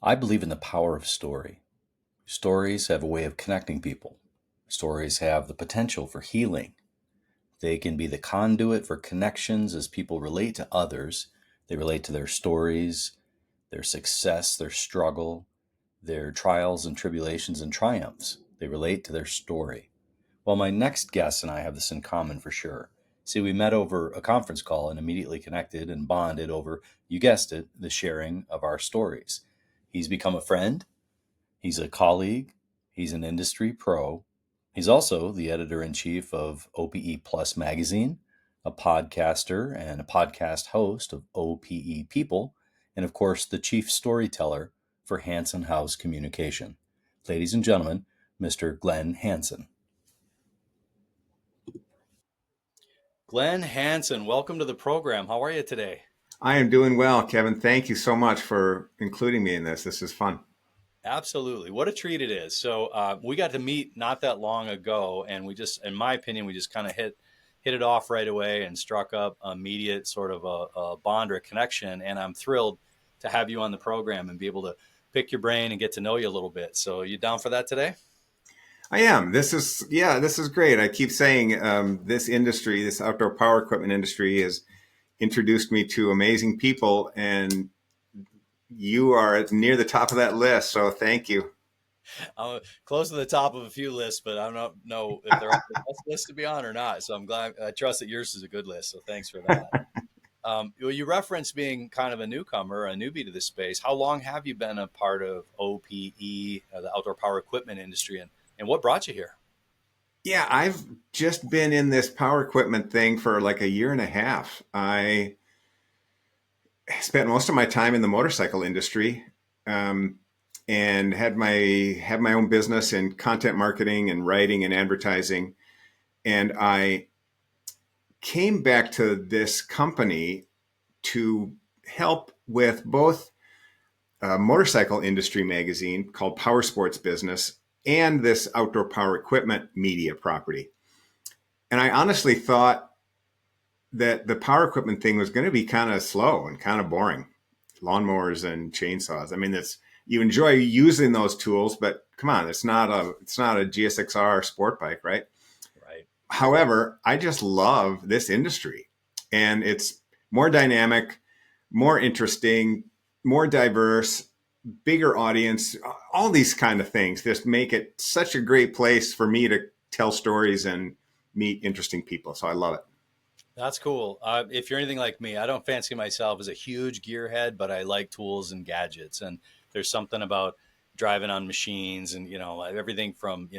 I believe in the power of story. Stories have a way of connecting people. Stories have the potential for healing. They can be the conduit for connections as people relate to others. They relate to their stories, their success, their struggle, their trials and tribulations and triumphs. They relate to their story. Well, my next guest and I have this in common for sure. See, we met over a conference call and immediately connected and bonded over, you guessed it, the sharing of our stories. He's become a friend. He's a colleague. He's an industry pro. He's also the editor-in-chief of OPE Plus magazine, a podcaster and a podcast host of OPE People, and of course, the chief storyteller for Hansen House Communication. Ladies and gentlemen, Mr. Glenn Hansen. Glenn Hansen, welcome to the program. How are you today? I am doing well, Kevin. Thank you so much for including me in this. This is fun. Absolutely. What a treat it is. So we got to meet not that long ago, and in my opinion, we just kind of hit it off right away and struck up immediate sort of a bond or a connection. And I'm thrilled to have you on the program and be able to pick your brain and get to know you a little bit. So you down for that today? I am. This is great. I keep saying this industry, this outdoor power equipment industry, has introduced me to amazing people, and you are near the top of that list. So thank you. I'm close to the top of a few lists, but I don't know if they're on the best list to be on or not. So I'm glad. I trust that yours is a good list. So thanks for that. Well, you referenced being kind of a newcomer, a newbie to this space. How long have you been a part of OPE, the outdoor power equipment industry, and what brought you here? Yeah, I've just been in this power equipment thing for like a year and a half. I spent most of my time in the motorcycle industry. And had my own business in content marketing and writing and advertising. And I came back to this company to help with both a motorcycle industry magazine called Power Sports Business and this outdoor power equipment media property. And I honestly thought that the power equipment thing was going to be kind of slow and kind of boring. Lawnmowers and chainsaws. I mean, you enjoy using those tools, but come on, it's not a GSXR sport bike, right? Right. However, I just love this industry, and it's more dynamic, more interesting, more diverse, bigger audience, all these kind of things just make it such a great place for me to tell stories and meet interesting people. So I love it. That's cool. If you're anything like me, I don't fancy myself as a huge gearhead, but I like tools and gadgets. And there's something about driving on machines and, everything from,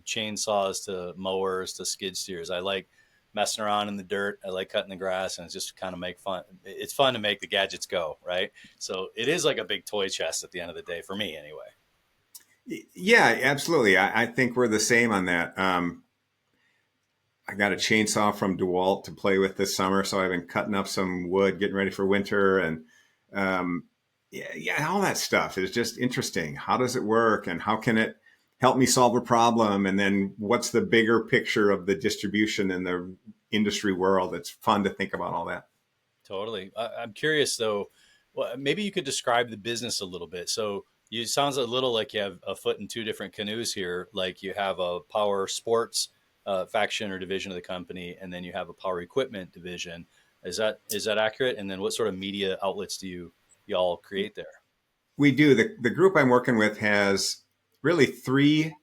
chainsaws to mowers to skid steers. I like messing around in the dirt. I like cutting the grass, and it's just kind of make fun. It's fun to make the gadgets go, right? So it is like a big toy chest at the end of the day for me anyway. Yeah, absolutely. I think we're the same on that. I got a chainsaw from DeWalt to play with this summer, so I've been cutting up some wood, getting ready for winter, and all that stuff is just interesting. How does it work, and how can it help me solve a problem? And then what's the bigger picture of the distribution in the industry world? It's fun to think about all that. Totally. I'm curious though. Well, maybe you could describe the business a little bit. So you sounds a little like you have a foot in two different canoes here. Like you have a power sports faction or division of the company, and then you have a power equipment division. Is that accurate? And then what sort of media outlets do y'all create there? We do. The group I'm working with has really three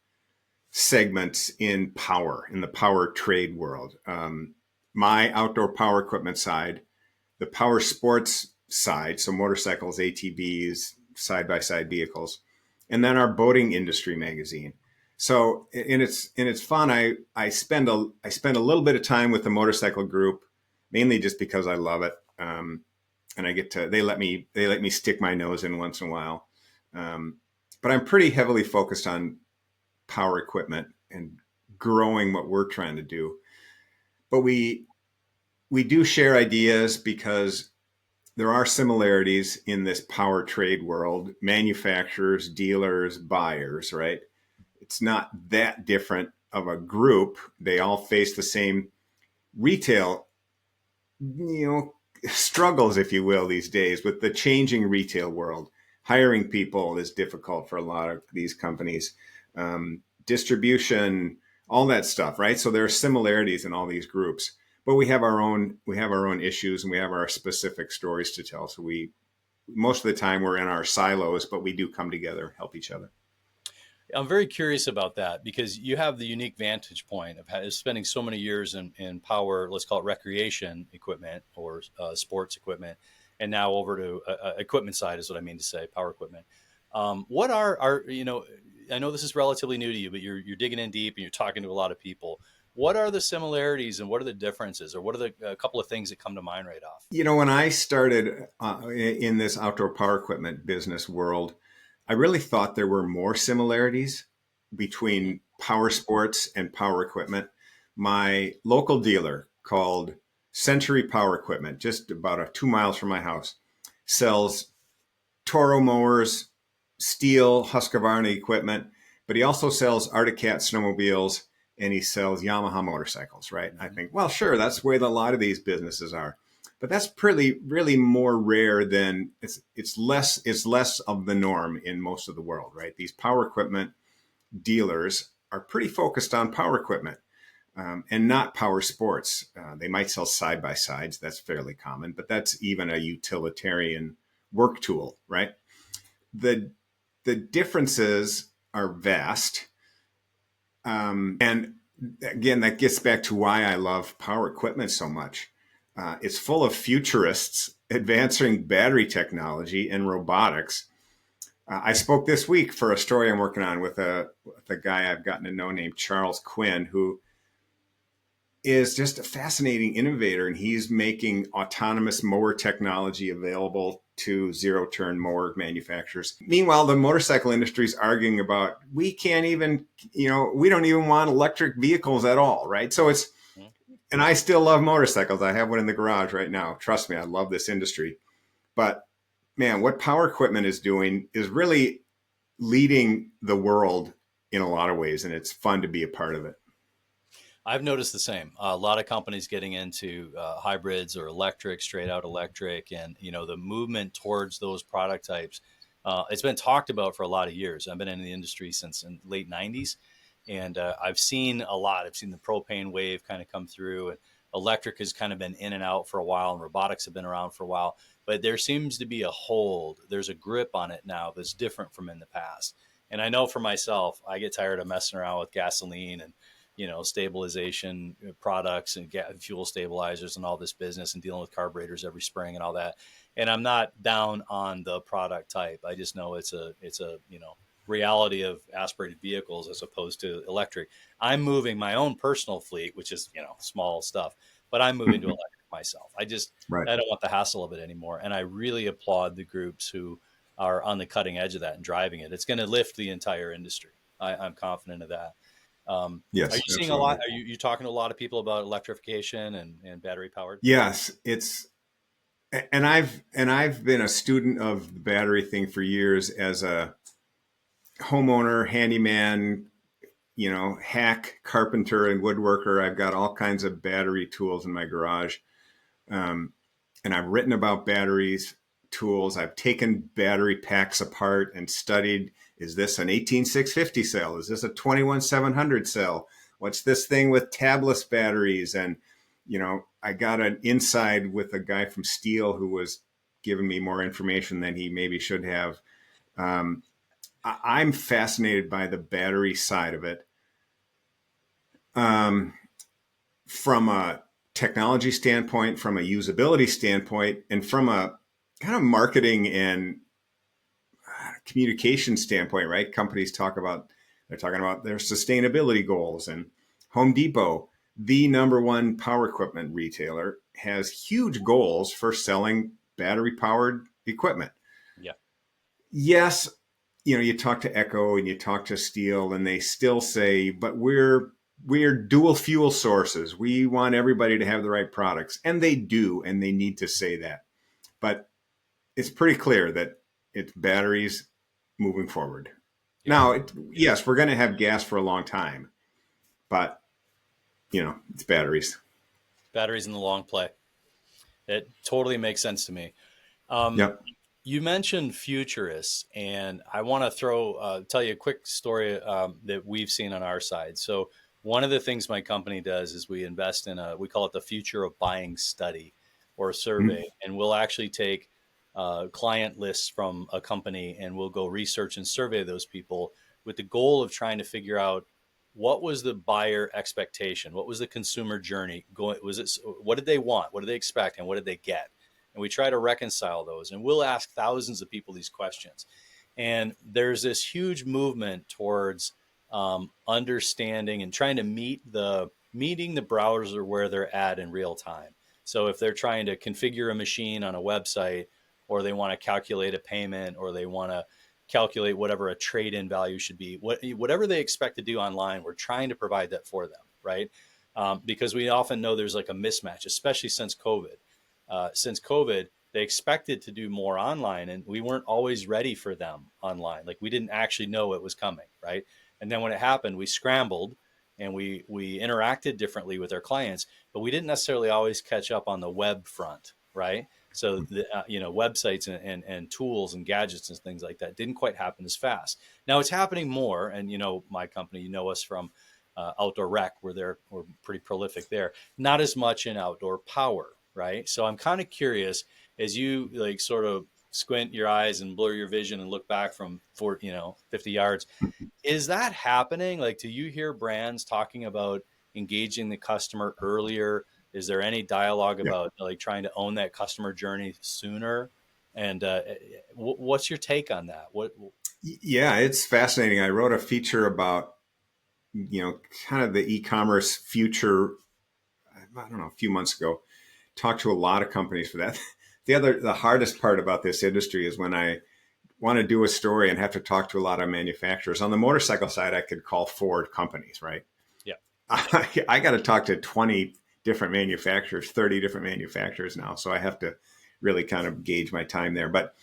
segments in the power trade world. My outdoor power equipment side, the power sports side, so motorcycles, ATVs, side-by-side vehicles, and then our boating industry magazine. So, and it's fun. I spend a little bit of time with the motorcycle group, mainly just because I love it, and they let me stick my nose in once in a while. But I'm pretty heavily focused on power equipment and growing what we're trying to do. But we do share ideas because there are similarities in this power trade world: manufacturers, dealers, buyers, right? It's not that different of a group. They all face the same retail, struggles, if you will, these days with the changing retail world. Hiring people is difficult for a lot of these companies. Distribution, all that stuff, right? So there are similarities in all these groups, but we have our own issues, and we have our specific stories to tell. So we most of the time we're in our silos, but we do come together, help each other. I'm very curious about that because you have the unique vantage point of spending so many years in power, let's call it recreation equipment or sports equipment, and now over to equipment side is what I mean to say, power equipment. What are I know this is relatively new to you, but you're digging in deep and you're talking to a lot of people. What are the similarities and what are the differences, or what are the a couple of things that come to mind right off? When I started in this outdoor power equipment business world, I really thought there were more similarities between power sports and power equipment. My local dealer called Century Power Equipment, just about 2 miles from my house, sells Toro mowers, steel Husqvarna equipment, but he also sells Arctic Cat snowmobiles and he sells Yamaha motorcycles, right? I think, well, sure, that's where a lot of these businesses are. But that's really more rare than it's less of the norm in most of the world, right? These power equipment dealers are pretty focused on power equipment and not power sports. They might sell side by sides. That's fairly common, but that's even a utilitarian work tool, right? The the differences are vast, and again, that gets back to why I love power equipment so much. It's full of futurists advancing battery technology and robotics. I spoke this week for a story I'm working on with a guy I've gotten to know named Charles Quinn, who is just a fascinating innovator, and he's making autonomous mower technology available to zero-turn mower manufacturers. Meanwhile, the motorcycle industry is arguing about we can't even, we don't even want electric vehicles at all, right? So and I still love motorcycles. I have one in the garage right now. Trust me, I love this industry. But man, what power equipment is doing is really leading the world in a lot of ways, and it's fun to be a part of it. I've noticed the same. A lot of companies getting into hybrids or electric, straight out electric, and the movement towards those product types. It's been talked about for a lot of years. I've been in the industry since in late '90s, and I've seen a lot. I've seen the propane wave kind of come through, and electric has kind of been in and out for a while, and robotics have been around for a while. But there seems to be a hold. There's a grip on it now that's different from in the past. And I know for myself, I get tired of messing around with gasoline and stabilization products and fuel stabilizers and all this business and dealing with carburetors every spring and all that. And I'm not down on the product type. I just know it's a reality of aspirated vehicles as opposed to electric. I'm moving my own personal fleet, which is, small stuff, but I'm moving to electric myself. Right. I don't want the hassle of it anymore. And I really applaud the groups who are on the cutting edge of that and driving it. It's going to lift the entire industry. I'm confident of that. Yes, are you seeing a absolutely. lot? Are you talking to a lot of people about electrification and battery powered? Yes, and I've been a student of the battery thing for years as a homeowner, handyman, hack, carpenter, and woodworker. I've got all kinds of battery tools in my garage. And I've written about batteries, tools. I've taken battery packs apart and studied, is this an 18650 cell? Is this a 21700 cell? What's this thing with tabless batteries? And, I got an inside with a guy from Steel who was giving me more information than he maybe should have. I'm fascinated by the battery side of it. From a technology standpoint, from a usability standpoint, and from a kind of marketing and communication standpoint, right? Companies they're talking about their sustainability goals, and Home Depot, the number one power equipment retailer, has huge goals for selling battery powered equipment. Yeah. Yes, you talk to Echo and you talk to Steel, and they still say, but we're dual fuel sources. We want everybody to have the right products. And they do, and they need to say that. But it's pretty clear that it's batteries moving forward. Yeah. Now, yes, we're going to have gas for a long time, but, it's batteries. Batteries in the long play. It totally makes sense to me. Yep. You mentioned futurists, and I want to tell you a quick story that we've seen on our side. So, one of the things my company does is we invest in we call it the future of buying study or survey, and we'll actually take client lists from a company and we'll go research and survey those people with the goal of trying to figure out what was the buyer expectation, what was the consumer journey going, what did they want, what did they expect, and what did they get? And we try to reconcile those, and we'll ask thousands of people these questions. And there's this huge movement towards understanding and trying to meeting the browser where they're at in real time. So if they're trying to configure a machine on a website, or they want to calculate a payment, or they want to calculate whatever a trade-in value should be, whatever they expect to do online, we're trying to provide that for them, right? Because we often know there's like a mismatch, especially since COVID. They expected to do more online, and we weren't always ready for them online. Like, we didn't actually know it was coming, right? And then when it happened, we scrambled and we interacted differently with our clients, but we didn't necessarily always catch up on the web front, right? So websites and tools and gadgets and things like that didn't quite happen as fast. Now it's happening more, and my company, us from outdoor rec, we're pretty prolific there. Not as much in outdoor power, right? So I'm kind of curious, as you like sort of squint your eyes and blur your vision and look back from 50 yards, is that happening? Like, do you hear brands talking about engaging the customer earlier? Is there any dialogue Yeah. about like trying to own that customer journey sooner? And what's your take on that? Yeah, it's fascinating. I wrote a feature about, kind of the e-commerce future, I don't know, a few months ago. Talked to a lot of companies for that. The hardest part about this industry is when I want to do a story and have to talk to a lot of manufacturers. On the motorcycle side, I could call 4 companies, right? Yeah. I got to talk to 20 different manufacturers, 30 different manufacturers now. So I have to really kind of gauge my time there. But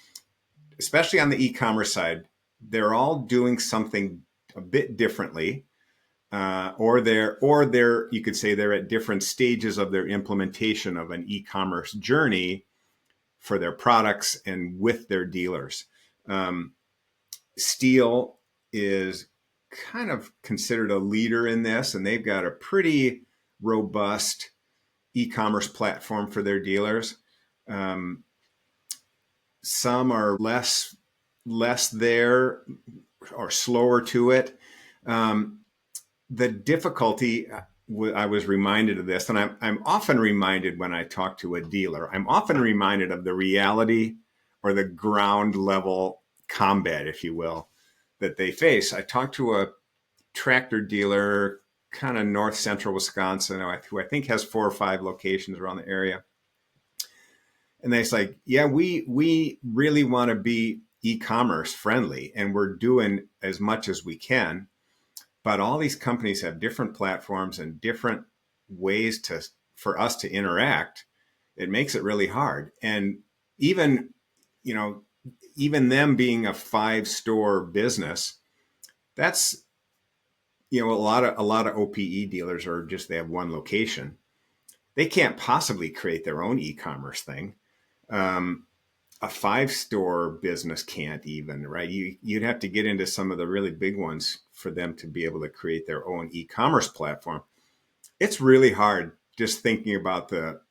especially on the e-commerce side, they're all doing something a bit differently. Or you could say they're at different stages of their implementation of an e-commerce journey for their products and with their dealers. Steel is kind of considered a leader in this, and they've got a pretty robust e-commerce platform for their dealers. Some are less there or slower to it. The difficulty, I was reminded of this, and I'm often reminded when I talk to a dealer, I'm often reminded of the reality or the ground level combat, if you will, that they face. I talked to a tractor dealer, kind of north central Wisconsin, who I think has 4 or 5 locations around the area. And they're like, yeah, we really want to be e-commerce friendly, and we're doing as much as we can. But all these companies have different platforms and different ways for us to interact. It makes it really hard. And even them being a 5-store business, that's, a lot of OPE dealers they have one location. They can't possibly create their own e-commerce thing. A 5-store business can't even, right? You'd have to get into some of the really big ones for them to be able to create their own e-commerce platform. It's really hard just thinking about the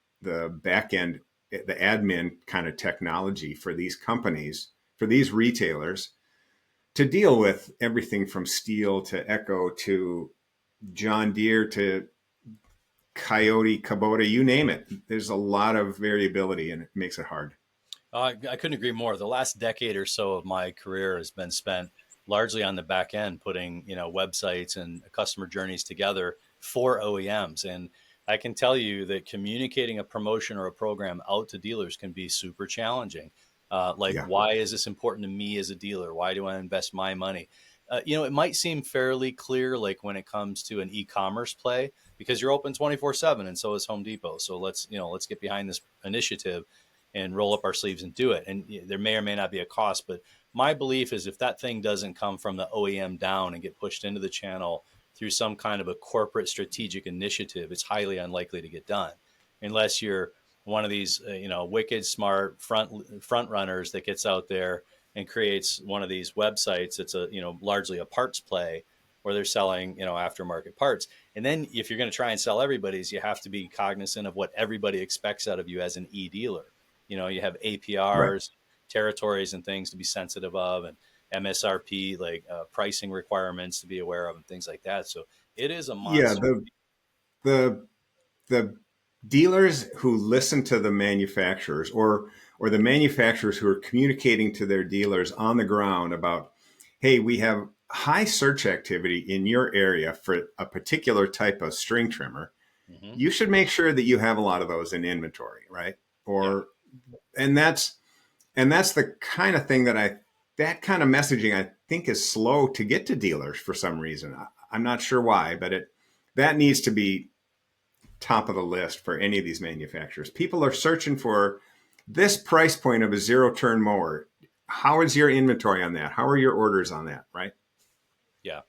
back end, the admin kind of technology for these companies, for these retailers, to deal with everything from Steel to Echo to John Deere to Coyote, Kubota, you name it. There's a lot of variability, and it makes it hard. I couldn't agree more. The last decade or so of my career has been spent largely on the back end, putting websites and customer journeys together for OEMs. And I can tell you that communicating a promotion or a program out to dealers can be super challenging. Yeah. Why is this important to me as a dealer? Why do I invest my money? It might seem fairly clear, like when it comes to an e-commerce play, because you're open 24/7, and so is Home Depot. So let's get behind this initiative and roll up our sleeves and do it. And there may or may not be a cost, but my belief is if that thing doesn't come from the OEM down and get pushed into the channel through some kind of a corporate strategic initiative, it's highly unlikely to get done unless you're one of these, wicked smart front runners that gets out there and creates one of these websites. It's largely a parts play where they're selling, aftermarket parts. And then if you're going to try and sell everybody's, you have to be cognizant of what everybody expects out of you as an e-dealer. You have Right. APRs, territories and things to be sensitive of, and MSRP, like pricing requirements to be aware of and things like that. So it is a Yeah. monster. The the dealers who listen to the manufacturers, or the manufacturers who are communicating to their dealers on the ground about, hey, we have high search activity in your area for a particular type of string trimmer. Mm-hmm. You should make sure that you have a lot of those in inventory, right? Yeah. Or and that's the kind of thing that kind of messaging I think is slow to get to dealers for some reason. I'm not sure why, but that needs to be top of the list for any of these manufacturers. People are searching for this price point of a zero turn mower. How is your inventory on that? How are your orders on that? Right? Yeah.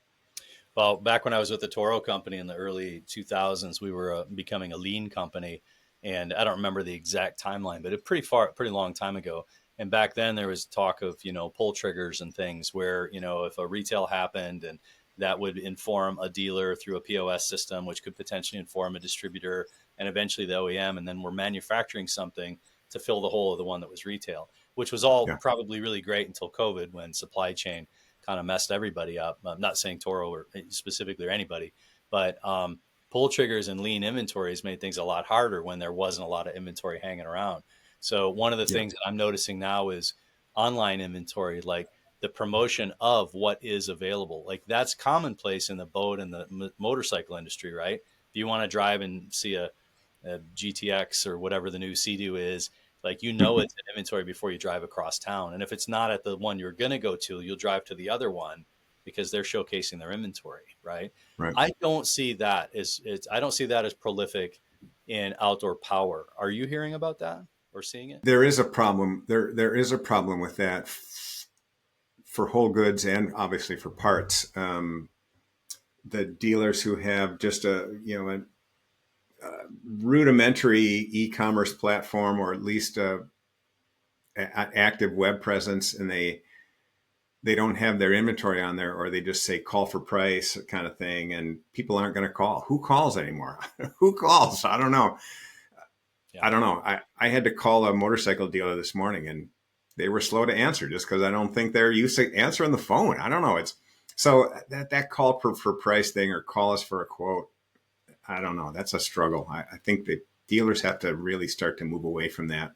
Well, back when I was with the Toro company in the early 2000s, we were becoming a lean company. And I don't remember the exact timeline, but pretty long time ago. And back then there was talk of, pull triggers and things where, if a retail happened and that would inform a dealer through a POS system, which could potentially inform a distributor and eventually the OEM. And then we're manufacturing something to fill the hole of the one that was retail, which was all Yeah. probably really great until COVID, when supply chain kind of messed everybody up. I'm not saying Toro or specifically or anybody, but pull triggers and lean inventories made things a lot harder when there wasn't a lot of inventory hanging around. So one of the Yeah. things that I'm noticing now is online inventory, like the promotion of what is available. Like that's commonplace in the boat and the motorcycle industry, right? If you want to drive and see a GTX or whatever the new Sea-Doo is, like, it's in inventory before you drive across town. And if it's not at the one you're going to go to, you'll drive to the other one because they're showcasing their inventory, right? Right. I don't see that I don't see that as prolific in outdoor power. Are you hearing about that or seeing it? There is a problem. There is a problem with that for whole goods and obviously for parts. The dealers who have just a rudimentary e-commerce platform, or at least an active web presence, and they don't have their inventory on there, or they just say call for price kind of thing, and people aren't going to call. Who calls anymore? Who calls? I don't know. Yeah. I don't know. I had to call a motorcycle dealer this morning, and they were slow to answer just because I don't think they're used to answering the phone. I don't know. It's so that call for price thing, or call us for a quote. I don't know. That's a struggle. I think the dealers have to really start to move away from that.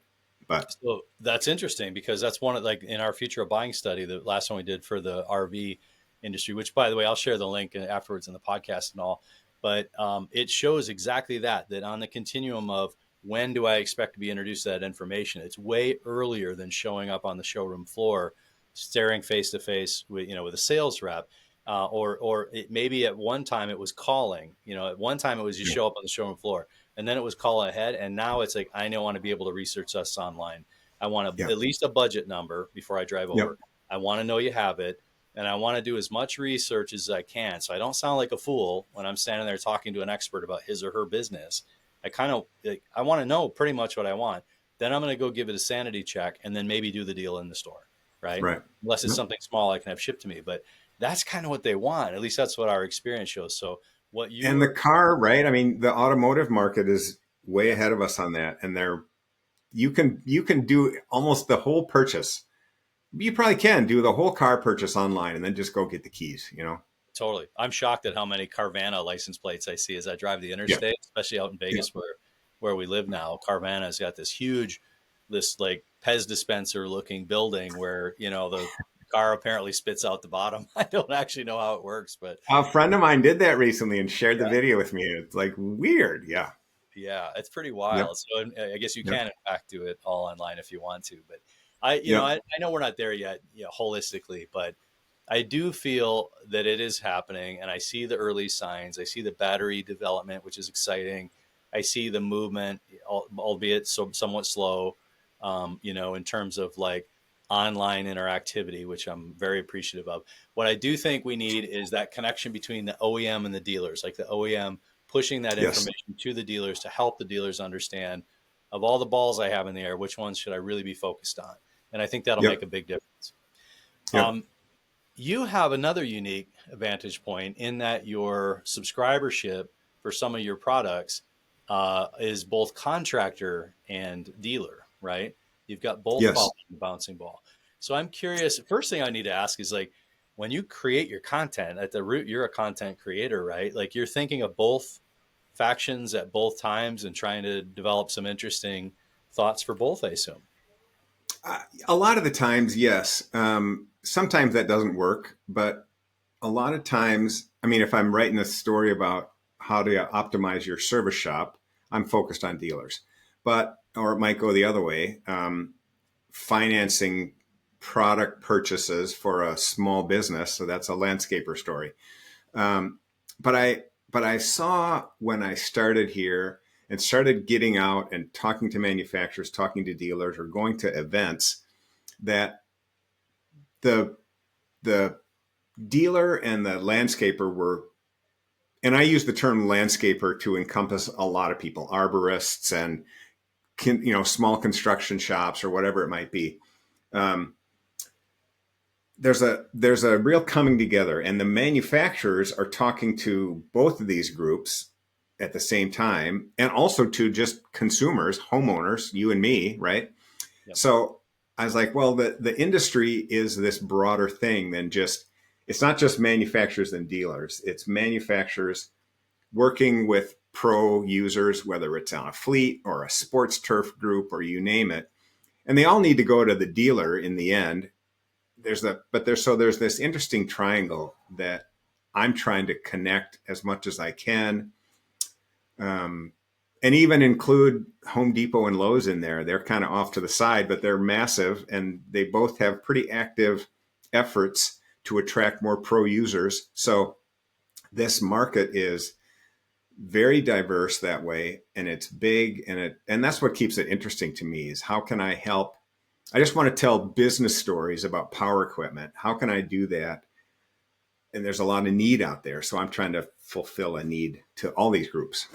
But So that's interesting because that's one of, like, in our future of buying study, the last one we did for the RV industry, which, by the way, I'll share the link afterwards in the podcast and all, but it shows exactly that on the continuum of when do I expect to be introduced to that information, it's way earlier than showing up on the showroom floor, staring face to face with a sales rep. Or maybe at one time it was calling, at one time it was you yeah, show up on the showroom floor, and then it was call ahead. And now it's like, I want to be able to research us online. I want yeah, at least a budget number before I drive yep, over. I want to know you have it. And I want to do as much research as I can, so I don't sound like a fool when I'm standing there talking to an expert about his or her business. I want to know pretty much what I want. Then I'm going to go give it a sanity check and then maybe do the deal in the store, right? right. Unless it's Yep. something small I can have shipped to me. But that's kind of what they want. At least that's what our experience shows. So what you And the are, car, right? I mean, the automotive market is way yeah, ahead of us on that, and you can do almost the whole purchase. You probably can do the whole car purchase online, and then just go get the keys. totally. I'm shocked at how many Carvana license plates I see as I drive the Yeah, interstate, especially out in yeah, Vegas where we live now. Carvana's got this like Pez dispenser looking building where, the car apparently spits out the bottom. I don't actually know how it works, but a friend of mine did that recently and shared the yeah, video with me. It's like weird. Yeah. yeah, it's pretty Yep. wild. So I guess you Yep. can in fact do it all online if you want to, but I Yep. know we're not there yet, holistically, but I do feel that it is happening, and I see the early signs. I see the battery development, which is exciting. I see the movement, albeit somewhat slow, in terms of like online interactivity, which I'm very appreciative of. What I do think we need is that connection between the OEM and the dealers, like the OEM pushing that Yes. information to the dealers to help the dealers understand of all the balls I have in the air, which ones should I really be focused on? And I think that'll Yep. make a big difference. Yep. You have another unique vantage point in that your subscribership for some of your products is both contractor and dealer, right? You've got both Yes. following the bouncing ball. So I'm curious. First thing I need to ask is like, when you create your content at the root, you're a content creator, right? Like you're thinking of both factions at both times and trying to develop some interesting thoughts for both, I assume. A lot of the times, yes. Sometimes that doesn't work, but a lot of times, I mean, if I'm writing a story about how to optimize your service shop, I'm focused on dealers. But, or it might go the other way, financing product purchases for a small business. So that's a landscaper story. But I saw when I started here and started getting out and talking to manufacturers, talking to dealers, or going to events, that the dealer and the landscaper were, and I use the term landscaper to encompass a lot of people, arborists and small construction shops or whatever it might be. There's a real coming together, and the manufacturers are talking to both of these groups at the same time, and also to just consumers, homeowners, you and me, right? Yep. So I was like, well, the industry is this broader thing than just, it's not just manufacturers and dealers. It's manufacturers working with pro users, whether it's on a fleet or a sports turf group or you name it. And they all need to go to the dealer in the end. There's this interesting triangle that I'm trying to connect as much as I can. And even include Home Depot and Lowe's in there. They're kind of off to the side, but they're massive, and they both have pretty active efforts to attract more pro users. So this market is very diverse that way, and it's big, and that's what keeps it interesting to me, is how can I help? I just want to tell business stories about power equipment. How can I do that? And there's a lot of need out there, so I'm trying to fulfill a need to all these groups.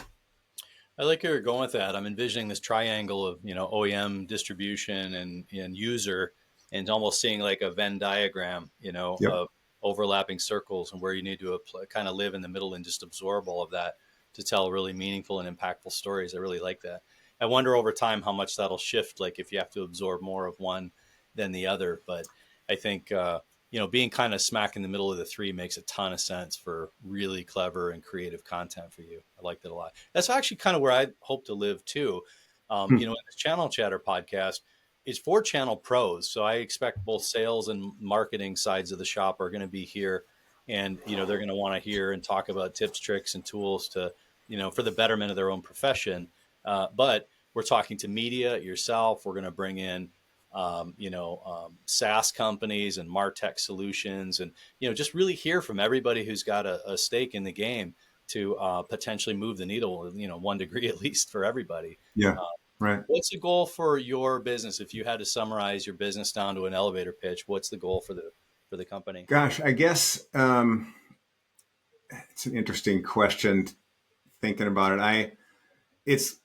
I like where you're going with that. I'm envisioning this triangle of, OEM, distribution, and user, and almost seeing like a Venn diagram, Yep. of overlapping circles, and where you need to kind of live in the middle and just absorb all of that to tell really meaningful and impactful stories. I really like that. I wonder over time how much that'll shift, like if you have to absorb more of one than the other. But I think, being kind of smack in the middle of the three makes a ton of sense for really clever and creative content for you. I like that a lot. That's actually kind of where I hope to live too. In this Channel Chatter podcast, it's for channel pros. So I expect both sales and marketing sides of the shop are going to be here. And, they're going to want to hear and talk about tips, tricks, and tools to, for the betterment of their own profession. But we're talking to media, yourself. We're going to bring in SaaS companies and MarTech solutions, and, just really hear from everybody who's got a stake in the game to potentially move the needle, 1 degree at least for everybody. Yeah. Right. What's the goal for your business? If you had to summarize your business down to an elevator pitch, what's the goal for the company? Gosh, I guess it's an interesting question. Thinking about it, it's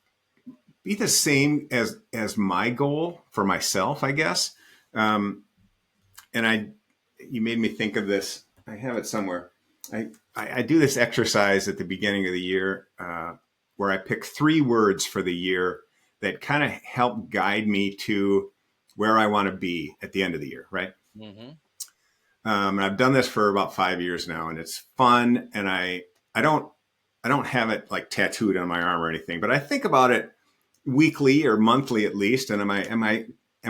be the same as my goal for myself, I guess. You made me think of this. I have it somewhere. I do this exercise at the beginning of the year where I pick 3 words for the year that kind of help guide me to where I want to be at the end of the year, right? Mm-hmm. And I've done this for about 5 years now, and it's fun. And I don't have it like tattooed on my arm or anything, but I think about it weekly or monthly at least. And am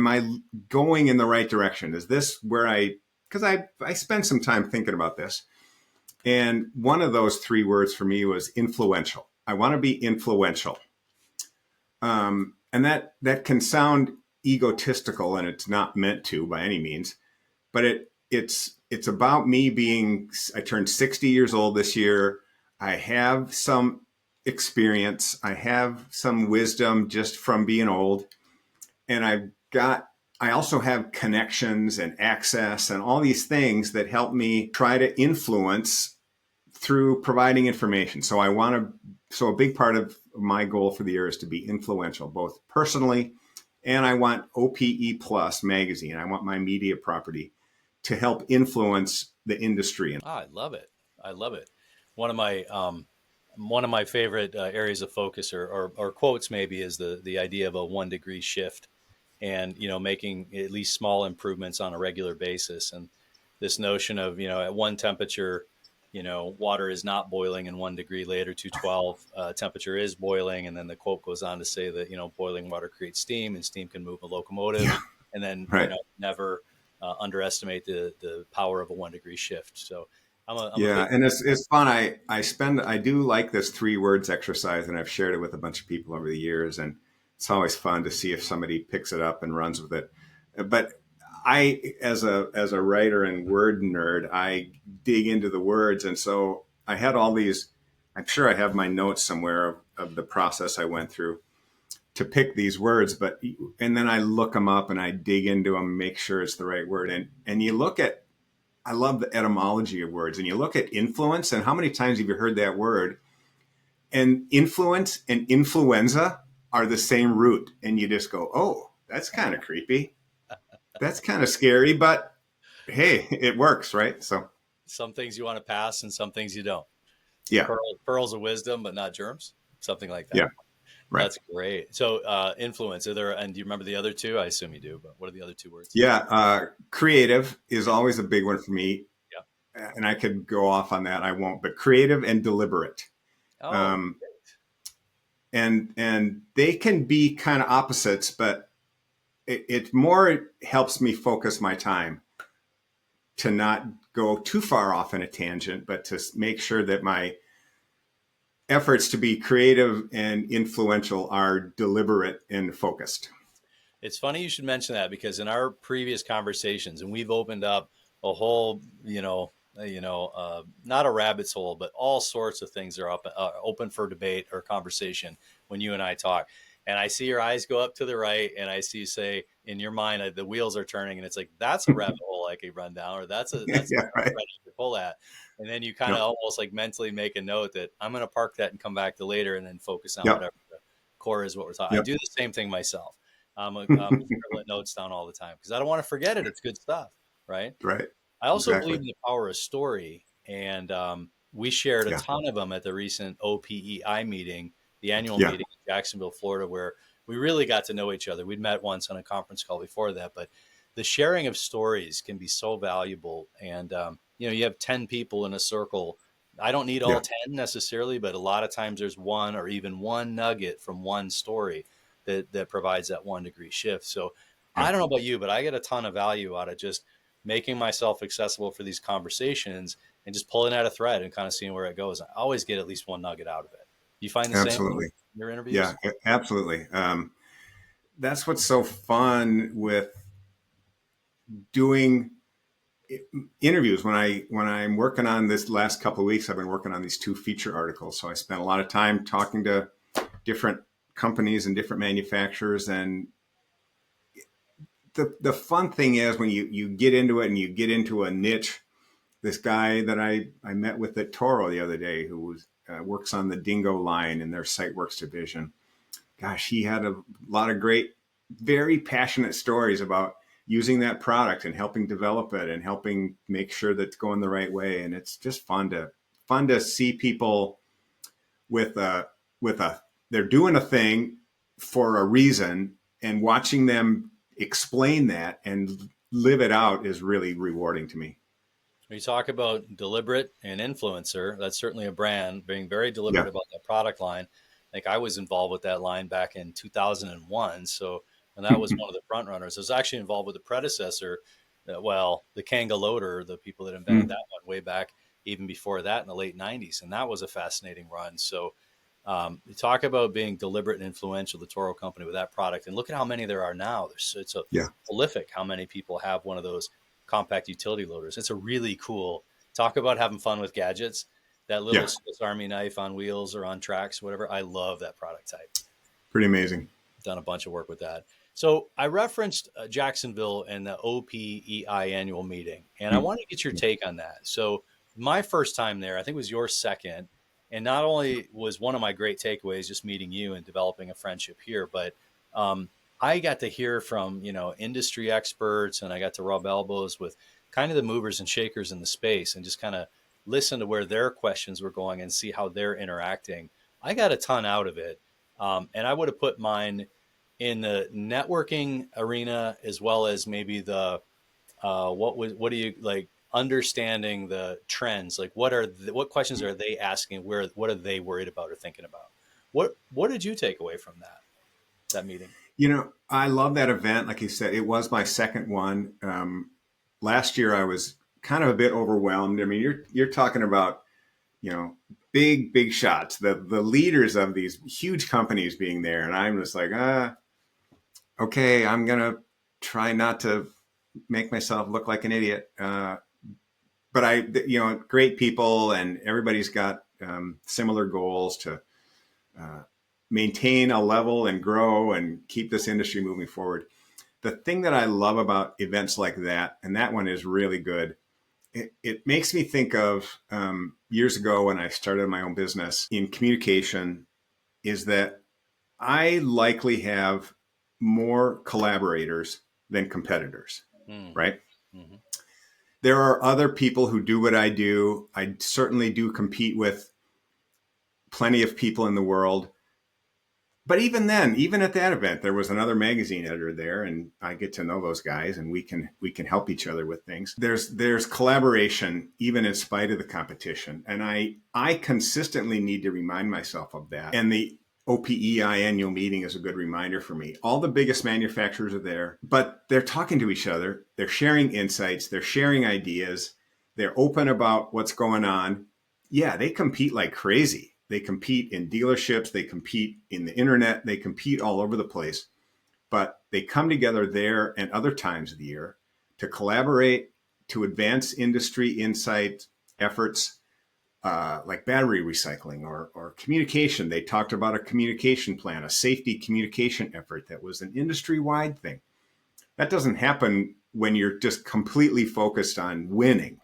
I going in the right direction? Is this where because I spend some time thinking about this. And one of those 3 words for me was influential. I want to be influential. And that can sound egotistical, and it's not meant to by any means, but it's about me I turned 60 years old this year. I have some experience. I have some wisdom just from being old. And I also have connections and access and all these things that help me try to influence through providing information. So a big part of my goal for the year is to be influential, both personally, and I want OPE Plus magazine. I want my media property to help influence the industry. I love it. I love it. One of my one of my favorite areas of focus or quotes maybe is the idea of a 1 degree shift, and making at least small improvements on a regular basis. And this notion of at one temperature, water is not boiling, and 1 degree later, 212 temperature is boiling. And then the quote goes on to say that boiling water creates steam, and steam can move a locomotive. Yeah, And then right. never underestimate the power of a 1 degree shift. So I'm a Yeah, big and it's fun. I do like this 3 words exercise, and I've shared it with a bunch of people over the years, and it's always fun to see if somebody picks it up and runs with it. But I, as a writer and word nerd, I dig into the words, and so I had all these. I'm sure I have my notes somewhere of the process I went through to pick these words, and then I look them up and I dig into them, make sure it's the right word, and you look at. I love the etymology of words. And you look at influence, and how many times have you heard that word? And influence and influenza are the same root. And you just go, oh, that's kind of creepy. That's kind of scary, but hey, it works, right? So, some things you want to pass and some things you don't. yeah, Pearls of wisdom, but not germs. Something like that. yeah, right. That's great. So influence, and do you remember the other two? I assume you do, but what are the other two words? Yeah, creative is always a big one for me. Yeah. And I could go off on that. I won't, but creative and deliberate. Oh, Um, and they can be kind of opposites, but it more helps me focus my time to not go too far off in a tangent, but to make sure that my efforts to be creative and influential are deliberate and focused. it's funny you should mention that, because in our previous conversations, and we've opened up a whole, not a rabbit's hole, but all sorts of things are open for debate or conversation when you and I talk. And I see your eyes go up to the right, and I see you say in your mind, the wheels are turning, and it's like, that's a rabbit hole I could run down, or that's a Yeah, right. thread I could pull at. And then you kind of Yep. almost like mentally make a note that I'm going to park that and come back to later, and then focus on Yep. whatever the core is what we're talking. I Yep. do the same thing myself. I'm scribbling notes down all the time because I don't want to forget it. It's good stuff, right? Right. I also Exactly. believe in the power of story, and we shared a Yeah. ton of them at the recent OPEI meeting, the annual Yeah. meeting in Jacksonville, Florida, where we really got to know each other. We'd met once on a conference call before that, but the sharing of stories can be so valuable. And you have 10 people in a circle. I don't need all Yeah. 10 necessarily, but a lot of times there's one or even one nugget from one story that provides that 1 degree shift. So Yeah. I don't know about you, but I get a ton of value out of just making myself accessible for these conversations and just pulling at a thread and kind of seeing where it goes. I always get at least one nugget out of it. You find the same Absolutely. in your interviews? Yeah. Absolutely. That's what's so fun with doing interviews. When I'm working on this last couple of weeks, I've been working on these 2 feature articles. So I spent a lot of time talking to different companies and different manufacturers. And the fun thing is when you get into it and you get into a niche. This guy that I met with at Toro the other day, who works on the Dingo line in their SiteWorks division. Gosh, he had a lot of great, very passionate stories about using that product and helping develop it and helping make sure that it's going the right way. And it's just fun to see people with a they're doing a thing for a reason, and watching them explain that and live it out is really rewarding to me. When you talk about deliberate and influencer, that's certainly a brand being very deliberate Yeah. about that product line. I think I was involved with that line back in 2001. So, and that was one of the front runners. I was actually involved with the predecessor, the Kanga loader, the people that invented that one way back, even before that in the late 90s. And that was a fascinating run. So, you talk about being deliberate and influential, the Toro company with that product, and look at how many there are now. It's a Yeah. prolific how many people have one of those compact utility loaders. It's a really cool, talk about having fun with gadgets. That little Yeah. Swiss Army knife on wheels or on tracks, whatever. I love that product type. Pretty amazing. Done a bunch of work with that. So I referenced Jacksonville and the OPEI annual meeting, and I want to get your take on that. So my first time there, I think it was your second. And not only was one of my great takeaways just meeting you and developing a friendship here, but I got to hear from, industry experts, and I got to rub elbows with kind of the movers and shakers in the space and just kind of listen to where their questions were going and see how they're interacting. I got a ton out of it. And I would have put mine in the networking arena, as well as maybe the, what do you like, understanding the trends? Like what questions are they asking? What are they worried about or thinking about? What did you take away from that meeting? I love that event. Like you said, it was my second one. Last year I was kind of a bit overwhelmed. I mean, you're talking about, big shots, the leaders of these huge companies being there. And I'm just like, okay, I'm going to try not to make myself look like an idiot. But great people, and everybody's got similar goals to maintain a level and grow and keep this industry moving forward. The thing that I love about events like that, and that one is really good, it makes me think of years ago when I started my own business in communication, is that I likely have more collaborators than competitors, right? Mm-hmm. There are other people who do what I do. I certainly do compete with plenty of people in the world. But even then, even at that event, there was another magazine editor there, and I get to know those guys, and we can help each other with things. There's collaboration even in spite of the competition, and I consistently need to remind myself of that. And the OPEI annual meeting is a good reminder for me. All the biggest manufacturers are there, but they're talking to each other. They're sharing insights. They're sharing ideas. They're open about what's going on. Yeah, they compete like crazy. They compete in dealerships. They compete in the internet. They compete all over the place. But they come together there and other times of the year to collaborate, to advance industry insight efforts, like battery recycling or communication. They talked about a communication plan, a safety communication effort that was an industry-wide thing. That doesn't happen when you're just completely focused on winning.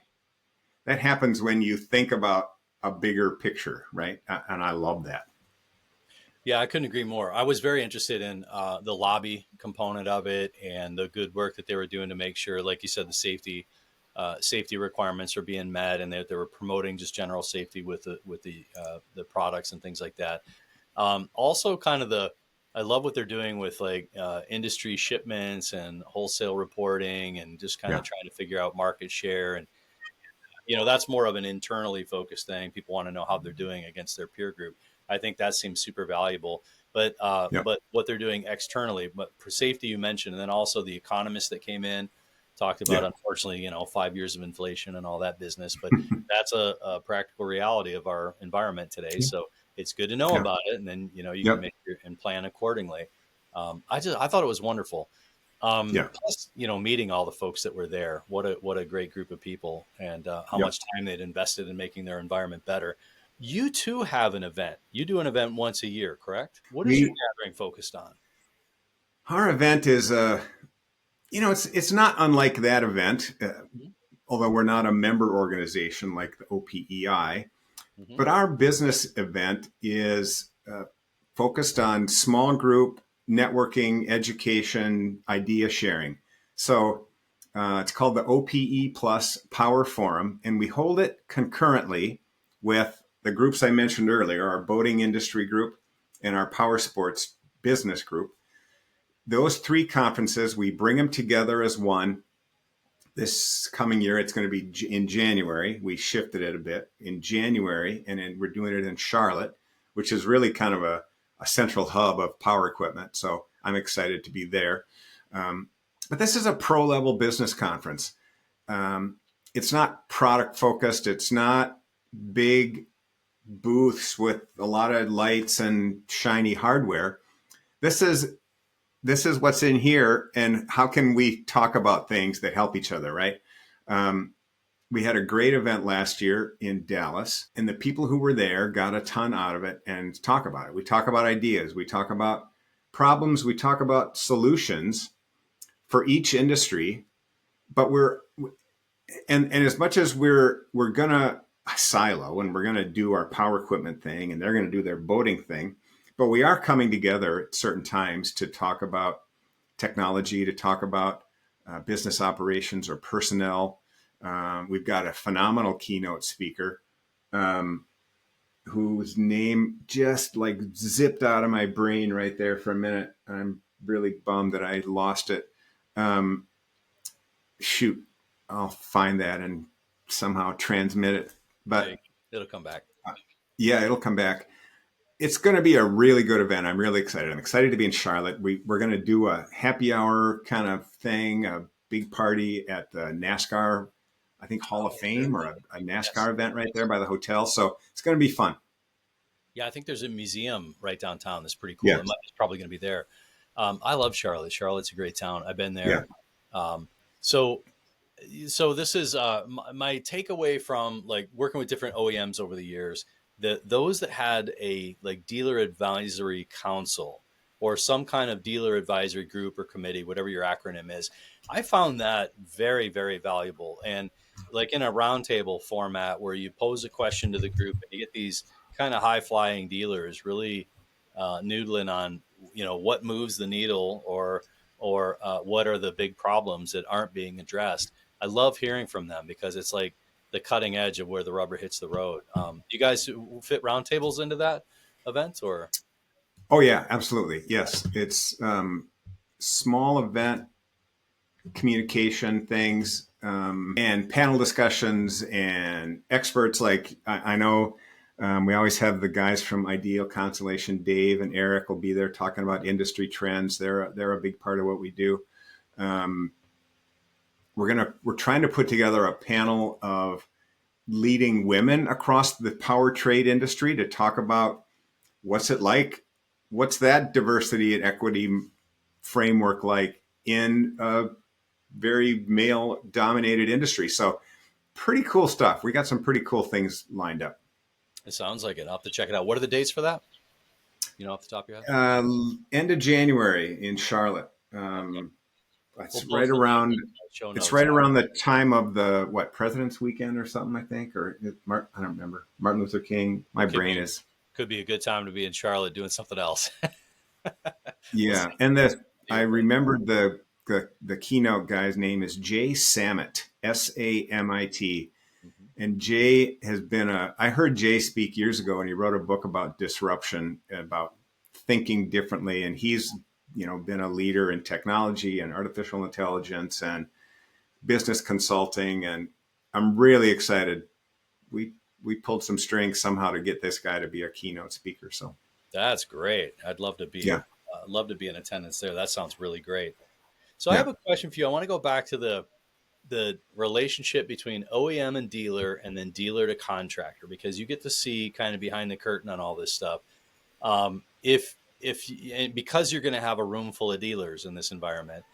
That happens when you think about a bigger picture, right? And I love that. Yeah, I couldn't agree more. I was very interested in the lobby component of it and the good work that they were doing to make sure, like you said, the safety requirements are being met, and they were promoting just general safety with the products and things like that. Also, I love what they're doing with like industry shipments and wholesale reporting, and just kind of trying to figure out market share. And that's more of an internally focused thing. People want to know how they're doing against their peer group. I think that seems super valuable. But what they're doing externally, but for safety you mentioned, and then also the economists that came in talked about, unfortunately, 5 years of inflation and all that business. But that's a practical reality of our environment today. So it's good to know about it, and then you can make and plan accordingly. I thought it was wonderful. Plus, meeting all the folks that were there, what a great group of people, and how much time they'd invested in making their environment better. You too have an event. You do an event once a year, correct? What is your gathering focused on? Our event is, it's not unlike that event, although we're not a member organization like the OPEI. Mm-hmm. But our business event is focused on small group networking, education, idea sharing. So it's called the OPE Plus Power Forum, and we hold it concurrently with the groups I mentioned earlier, our boating industry group and our power sports business group. Those three conferences, we bring them together as one. This coming year, it's going to be in January. We shifted it a bit in January, and then we're doing it in Charlotte, which is really kind of a central hub of power equipment. So I'm excited to be there. But this is a pro-level business conference. It's not product focused. It's not big booths with a lot of lights and shiny hardware. This is what's in here, and how can we talk about things that help each other, right? We had a great event last year in Dallas, and the people who were there got a ton out of it and talk about it. We talk about ideas. We talk about problems. We talk about solutions for each industry. But and as much as we're going to silo, and we're going to do our power equipment thing and they're going to do their boating thing. But we are coming together at certain times to talk about technology, to talk about business operations or personnel. We've got a phenomenal keynote speaker whose name just like zipped out of my brain right there for a minute. I'm really bummed that I lost it. Shoot, I'll find that and somehow transmit it. But it'll come back. Yeah, it'll come back. It's going to be a really good event. I'm really excited. I'm excited to be in Charlotte. We're going to do a happy hour kind of thing, a big party at the NASCAR, I think, Hall of Fame, or a NASCAR event right there by the hotel. So it's going to be fun. Yeah, I think there's a museum right downtown that's pretty cool. Yeah. It's probably going to be there. I love Charlotte. Charlotte's a great town. I've been there. Yeah. So this is my takeaway from like working with different OEMs over the years. Those that had a like dealer advisory council or some kind of dealer advisory group or committee, whatever your acronym is, I found that very, very valuable. And like in a roundtable format where you pose a question to the group and you get these kind of high flying dealers really noodling on, what moves the needle or what are the big problems that aren't being addressed. I love hearing from them because it's like the cutting edge of where the rubber hits the road. You guys fit roundtables into that event or? Oh yeah, absolutely. Yes. It's small event communication things, and panel discussions and experts. Like I know we always have the guys from Ideal Constellation, Dave and Eric will be there talking about industry trends. They're a big part of what we do. We're trying to put together a panel of leading women across the power trade industry to talk about what's it like, what's that diversity and equity framework like in a very male dominated industry. So pretty cool stuff. We got some pretty cool things lined up. It sounds like it. I'll have to check it out. What are the dates for that? Off the top of your head? End of January in Charlotte. It's right around. It's right around the time of the President's Weekend or something, I think, or I don't remember. Martin Luther King. My brain is. Could be a good time to be in Charlotte doing something else. Yeah, and I remembered the keynote guy's name is Jay Samit, Samit. And Jay has been I heard Jay speak years ago, and he wrote a book about disruption, about thinking differently. And he's, been a leader in technology and artificial intelligence and business consulting. And I'm really excited. We pulled some strings somehow to get this guy to be a keynote speaker. So that's great. I'd love to be, love to be in attendance there. That sounds really great. So yeah. I have a question for you. I want to go back to the relationship between OEM and dealer and then dealer to contractor, because you get to see kind of behind the curtain on all this stuff. Because you're going to have a room full of dealers in this environment,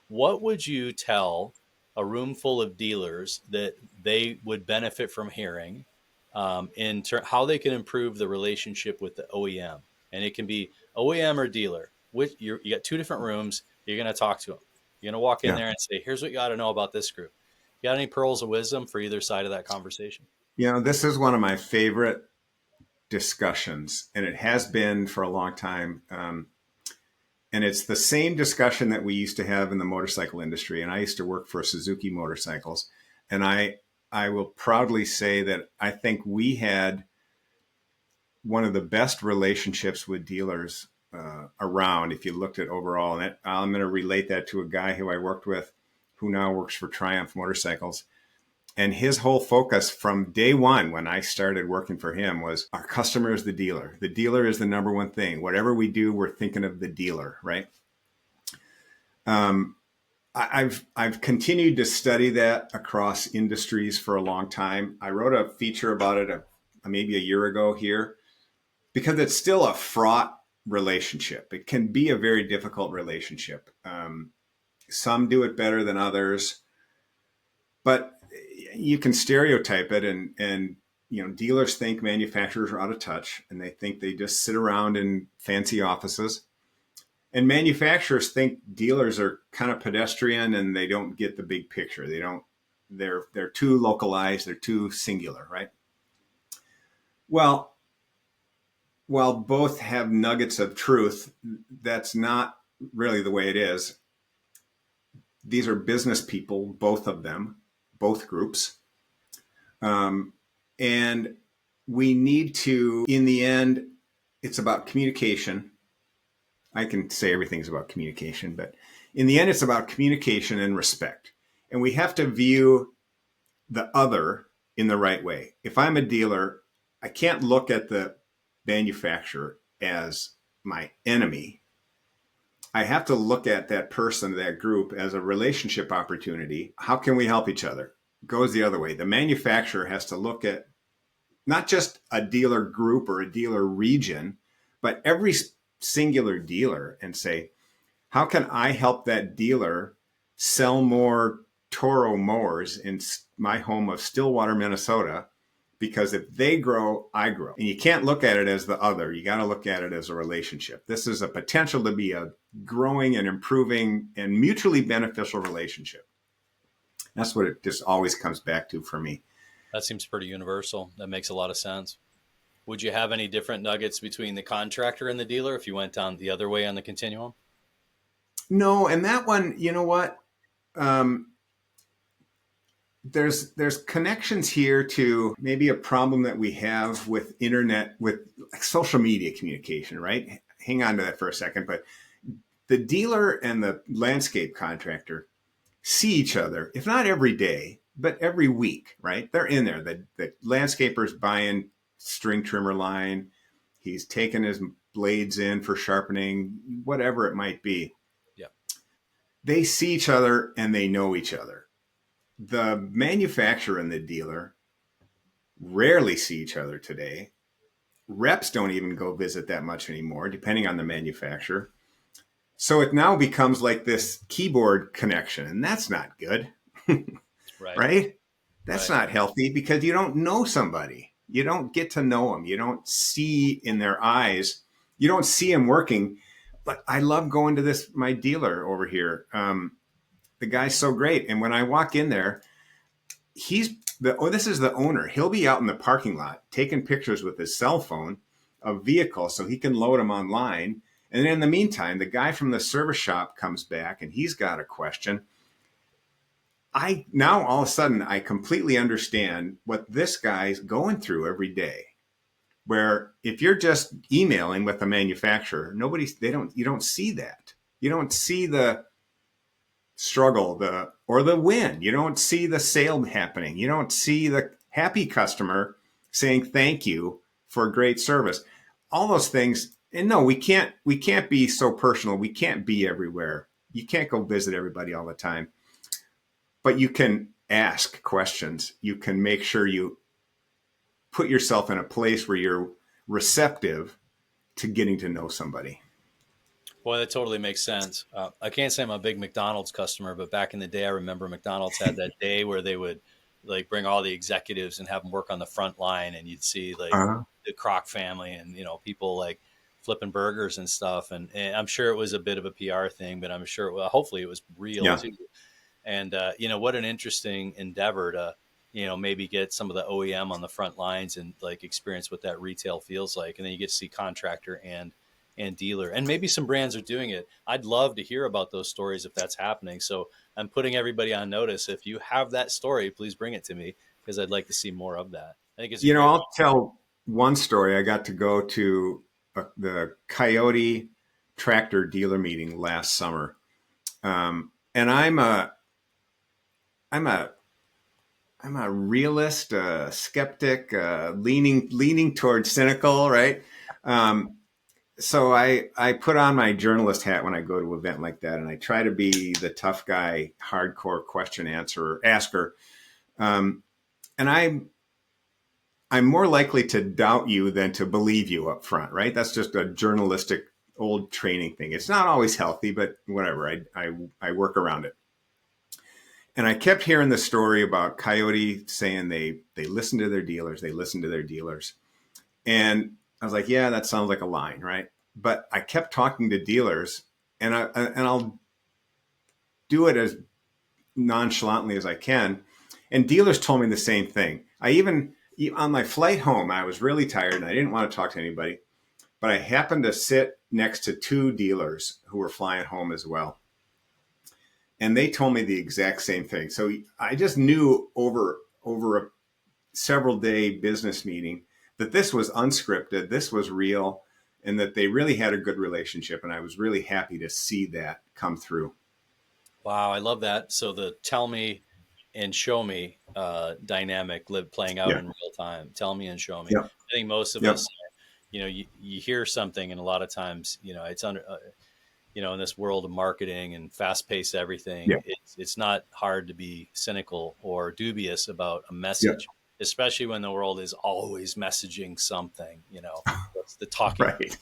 what would you tell a room full of dealers that they would benefit from hearing how they can improve the relationship with the OEM? And it can be OEM or dealer. You got two different rooms. You're going to talk to them. You're going to walk in there and say, here's what you got to know about this group. You got any pearls of wisdom for either side of that conversation? This is one of my favorite discussions, and it has been for a long time. And it's the same discussion that we used to have in the motorcycle industry. And I used to work for Suzuki Motorcycles. And I will proudly say that I think we had one of the best relationships with dealers around, if you looked at overall. And I'm going to relate that to a guy who I worked with who now works for Triumph Motorcycles. And his whole focus from day one when I started working for him was our customer is the dealer. The dealer is the number one thing. Whatever we do, we're thinking of the dealer, right? I've continued to study that across industries for a long time. I wrote a feature about it maybe a year ago here, because it's still a fraught relationship. It can be a very difficult relationship. Some do it better than others, but you can stereotype it, and dealers think manufacturers are out of touch, and they think they just sit around in fancy offices. And manufacturers think dealers are kind of pedestrian and they don't get the big picture. They they're too localized, they're too singular, right? Well, while both have nuggets of truth, that's not really the way it is. These are business people, both of them, both groups. And we need to, in the end, it's about communication. I can say everything's about communication, but in the end, it's about communication and respect. And we have to view the other in the right way. If I'm a dealer, I can't look at the manufacturer as my enemy. I have to look at that person, that group, as a relationship opportunity. How can we help each other? It goes the other way. The manufacturer has to look at not just a dealer group or a dealer region, but every singular dealer and say, how can I help that dealer sell more Toro mowers in my home of Stillwater, Minnesota? Because if they grow, I grow. And you can't look at it as the other. You got to look at it as a relationship. This is a potential to be a growing and improving and mutually beneficial relationship. That's what it just always comes back to for me. That seems pretty universal. That makes a lot of sense. Would you have any different nuggets between the contractor and the dealer if you went down the other way on the continuum? No, and that one, you know what? There's connections here to maybe a problem that we have with internet, with social media communication, right? Hang on to that for a second. But the dealer and the landscape contractor see each other, if not every day, but every week, right? They're in there. The landscaper's buying string trimmer line. He's taking his blades in for sharpening, whatever it might be. Yeah. They see each other and they know each other. The manufacturer and the dealer rarely see each other today. Reps don't even go visit that much anymore, depending on the manufacturer. So it now becomes like this keyboard connection, and that's not good. Right. Right? That's not healthy because you don't know somebody. You don't get to know them. You don't see in their eyes. You don't see them working. But I love going to my dealer over here. The guy's so great. And when I walk in there, this is the owner. He'll be out in the parking lot taking pictures with his cell phone of vehicles so he can load them online. And then in the meantime, the guy from the service shop comes back and he's got a question. Now all of a sudden I completely understand what this guy's going through every day. Where if you're just emailing with the manufacturer, you don't see that. You don't see the struggle, or the win. You don't see the sale happening. You don't see the happy customer saying thank you for great service. All those things. And no, we can't be so personal. We can't be everywhere. You can't go visit everybody all the time. But you can ask questions. You can make sure you put yourself in a place where you're receptive to getting to know somebody. Boy, that totally makes sense. I can't say I'm a big McDonald's customer, but back in the day, I remember McDonald's had that day where they would like bring all the executives and have them work on the front line, and you'd see like the Kroc family and people like flipping burgers and stuff. And I'm sure it was a bit of a PR thing, but I'm sure hopefully it was real too. And what an interesting endeavor to maybe get some of the OEM on the front lines and like experience what that retail feels like, and then you get to see contractor and dealer, and maybe some brands are doing it. I'd love to hear about those stories if that's happening. So I'm putting everybody on notice. If you have that story, please bring it to me because I'd like to see more of that. I think it's I'll tell one story. I got to go to the Coyote tractor dealer meeting last summer, and I'm a realist, skeptic, leaning towards cynical, right? So I put on my journalist hat when I go to an event like that, and I try to be the tough guy, hardcore question asker. And I'm more likely to doubt you than to believe you up front, right? That's just a journalistic old training thing. It's not always healthy, but whatever. I work around it. And I kept hearing the story about Coyote saying they listen to their dealers. They listen to their dealers. And I was like, yeah, that sounds like a line, right? But I kept talking to dealers, and I'll do it as nonchalantly as I can. And dealers told me the same thing. I even, on my flight home, I was really tired and I didn't want to talk to anybody, but I happened to sit next to two dealers who were flying home as well. And they told me the exact same thing. So I just knew over a several day business meeting that this was unscripted, this was real, and that they really had a good relationship. And I was really happy to see that come through. Wow, I love that. So the tell me and show me dynamic playing out in real time. Tell me and show me. Yep. I think most of Yep. us, you hear something, and a lot of times, it's under, in this world of marketing and fast paced everything, Yep. it's not hard to be cynical or dubious about a message, Yep. especially when the world is always messaging something, what's the talking Right.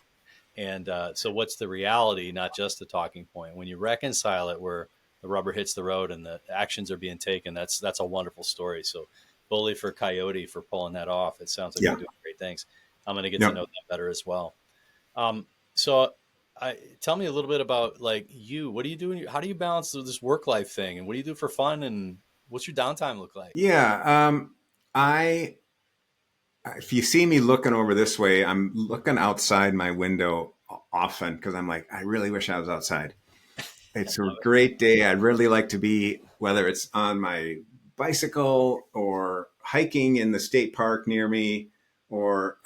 And so what's the reality, not just the talking point? When you reconcile it where the rubber hits the road and the actions are being taken, that's a wonderful story. So bully for Coyote for pulling that off. It sounds like you're doing great things. I'm going to get to know that better as well. So tell me a little bit about like you, what do you do? How do you balance this work life thing, and what do you do for fun, and what's your downtime look like? Yeah. If you see me looking over this way, I'm looking outside my window often because I'm like, I really wish I was outside. It's a great day. I'd really like to be, whether it's on my bicycle or hiking in the state park near me, or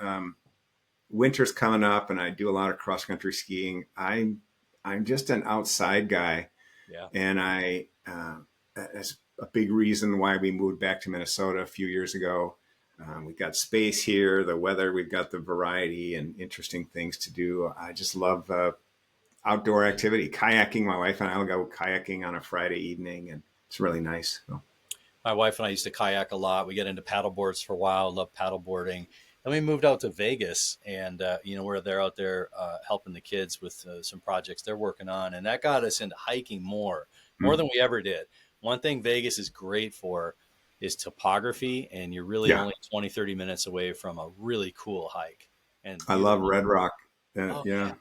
winter's coming up and I do a lot of cross country skiing. I'm just an outside guy. Yeah. And that's a big reason why we moved back to Minnesota a few years ago. We've got space here, the weather, we've got the variety and interesting things to do. I just love outdoor activity, kayaking. My wife and I will go kayaking on a Friday evening, and it's really nice. So. My wife and I used to kayak a lot. We got into paddle boards for a while, love paddle boarding. Then we moved out to Vegas, and we're out there helping the kids with some projects they're working on, and that got us into hiking more than we ever did. One thing Vegas is great for is topography, and you're really only 20, 30 minutes away from a really cool hike. And I love Red Rock. Yeah.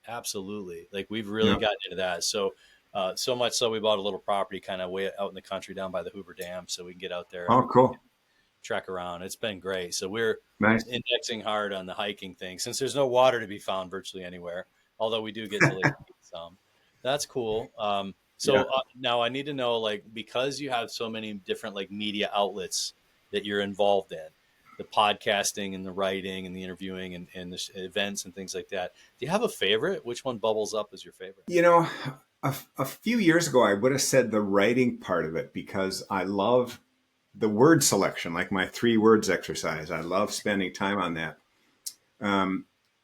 Absolutely. Like we've really gotten into that. So, so much so we bought a little property kind of way out in the country down by the Hoover Dam, so we can get out there. Oh, cool. Trek around. It's been great. So we're nice. Indexing hard on the hiking thing since there's no water to be found virtually anywhere. Although we do get to Lake some. That's cool. Now I need to know, like, because you have so many different like media outlets that you're involved in, the podcasting and the writing and the interviewing and the events and things like that. Do you have a favorite? Which one bubbles up as your favorite? A few years ago, I would have said the writing part of it because I love the word selection, like my 3 words exercise. I love spending time on that.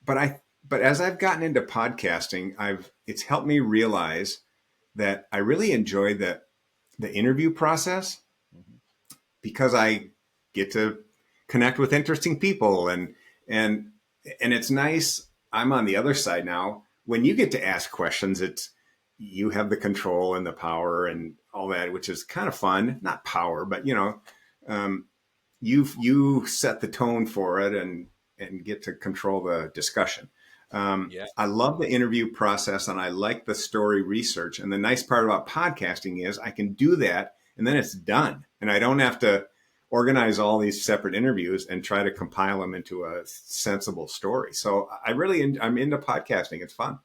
But as I've gotten into podcasting, it's helped me realize that I really enjoy the interview process because I get to connect with interesting people and it's nice. I'm on the other side now. When you get to ask questions, you have the control and the power and all that, which is kind of fun. Not power, but you set the tone for it and get to control the discussion. I love the interview process and I like the story research. And the nice part about podcasting is I can do that and then it's done. And I don't have to organize all these separate interviews and try to compile them into a sensible story. So I'm into podcasting. It's fun.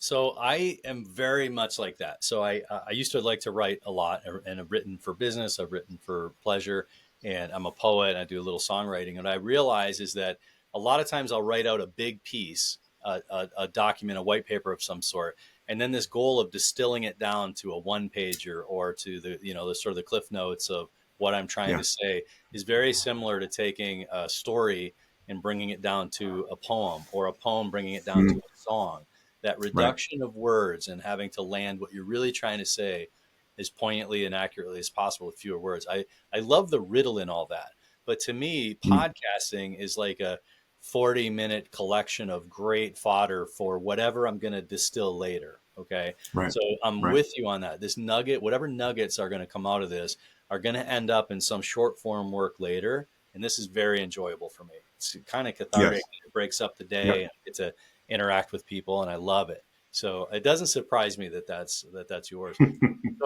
So I am very much like that. So I used to like to write a lot, and I've written for business, I've written for pleasure, and I'm a poet and I do a little songwriting. And what I realize is that a lot of times I'll write out a big piece, a document, a white paper of some sort, and then this goal of distilling it down to a one pager or to the the sort of the cliff notes of what I'm trying to say is very similar to taking a story and bringing it down to a poem, or a poem bringing it down to a song. That reduction of words and having to land what you're really trying to say as poignantly and accurately as possible with fewer words. I love the riddle in all that. But to me, podcasting is like a 40-minute collection of great fodder for whatever I'm going to distill later. Okay. Right. So I'm with you on that. This nugget, whatever nuggets are going to come out of this are going to end up in some short form work later. And this is very enjoyable for me. It's kind of cathartic. Yes. It breaks up the day. And I get to interact with people, and I love it. So it doesn't surprise me that that's yours. So